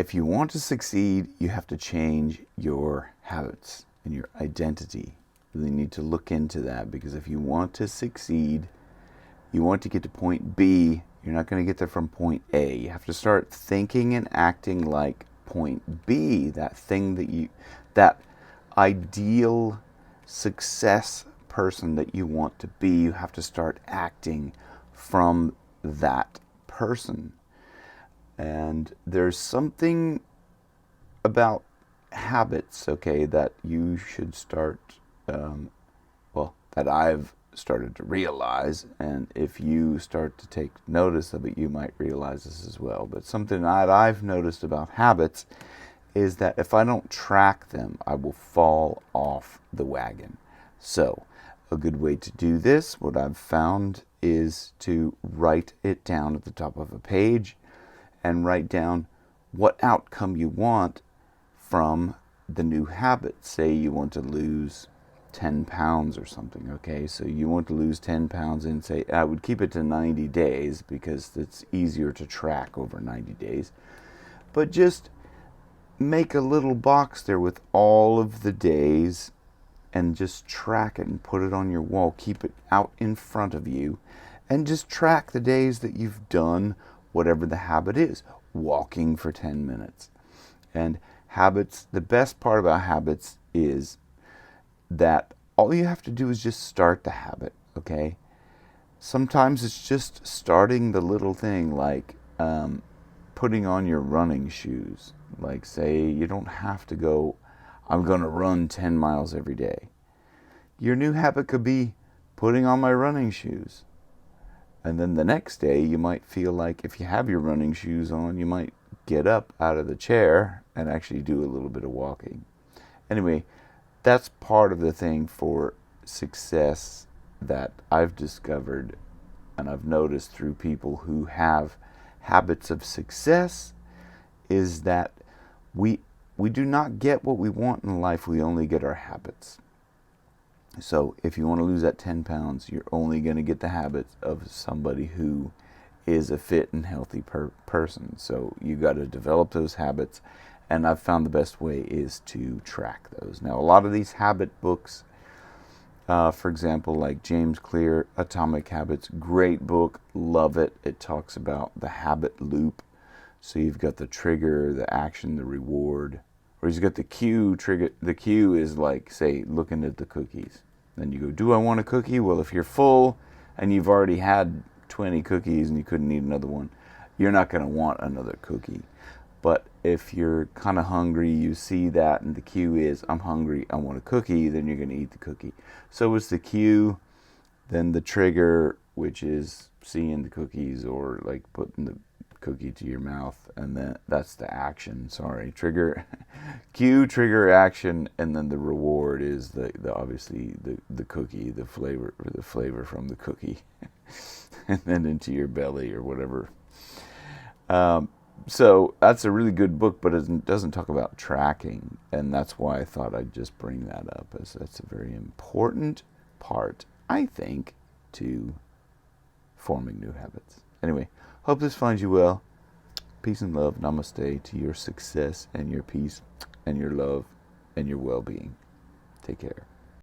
if you want to succeed, you have to change your habits and your identity. You really need to look into that, because if you want to succeed, you want to get to point B, you're not going to get there from point A. You have to start thinking and acting like point B, that ideal success person that you want to be. You have to start acting from that person. And there's something about habits, okay, that you should start, that I've started to realize. And if you start to take notice of it, you might realize this as well. But something that I've noticed about habits is that if I don't track them, I will fall off the wagon. So a good way to do this, what I've found, is to write it down at the top of a page and write down what outcome you want from the new habit. Say you want to lose 10 pounds or something, okay? So you want to lose 10 pounds, and say, I would keep it to 90 days because it's easier to track over 90 days. But just make a little box there with all of the days and just track it and put it on your wall. Keep it out in front of you and just track the days that you've done whatever the habit is. Walking for 10 minutes. And habits, the best part about habits is that all you have to do is just start the habit, okay? Sometimes it's just starting the little thing, like putting on your running shoes. Like, say you don't have to go, I'm going to run 10 miles every day. Your new habit could be putting on my running shoes. And then the next day you might feel like, if you have your running shoes on, you might get up out of the chair and actually do a little bit of walking. Anyway, that's part of the thing for success that I've discovered and I've noticed through people who have habits of success, is that we do not get what we want in life, we only get our habits. So if you want to lose that 10 pounds, you're only going to get the habits of somebody who is a fit and healthy person. So you got to develop those habits, and I've found the best way is to track those. Now, a lot of these habit books, for example, like James Clear, Atomic Habits, great book, love it. It talks about the habit loop. So you've got the trigger, the action, the reward, or you've got the cue. Trigger. The cue is like, say, looking at the cookies. Then you go, do I want a cookie? Well, if you're full and you've already had 20 cookies and you couldn't eat another one, you're not going to want another cookie. But if you're kind of hungry, you see that, and the cue is, I'm hungry, I want a cookie, then you're going to eat the cookie. So it's the cue, then the trigger, which is seeing the cookies or like putting the cookie to your mouth, and then that's the action. Trigger, cue, trigger, action, and then the reward is the obviously the cookie, the flavor from the cookie, and then into your belly or whatever. So that's a really good book, but it doesn't talk about tracking, and that's why I thought I'd just bring that up, as that's a very important part, I think, to forming new habits. Anyway, hope this finds you well. Peace and love. Namaste to your success and your peace and your love and your well-being. Take care.